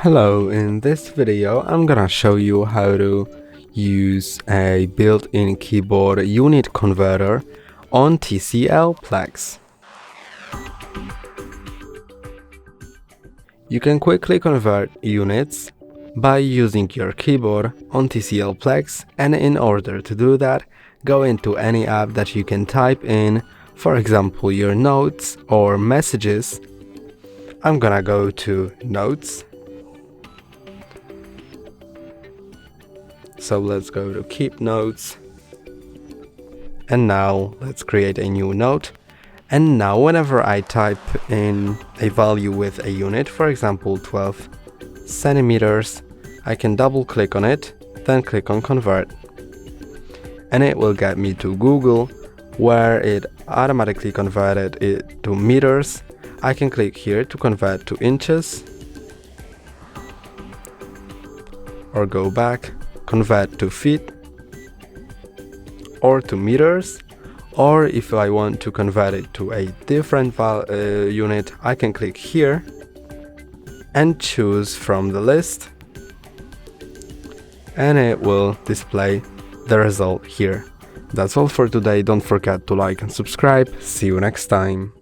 Hello, in this video I'm gonna show you how to use a built-in keyboard unit converter on TCL Plex. You can quickly convert units by using your keyboard on TCL Plex, and in order to do that, go into any app that you can type in, for example your notes or messages. I'm gonna go to notes. So let's go to keep notes, and now let's create a new note. And now whenever I type in a value with a unit, for example 12 centimeters, I can double click on it, then click on convert, and it will get me to Google, where it automatically converted it to meters. I can click here to convert to inches, or go back, convert to feet or to meters, or if I want to convert it to a different unit, I can click here and choose from the list, and it will display the result here. That's all for today. Don't forget to like and subscribe. See you next time.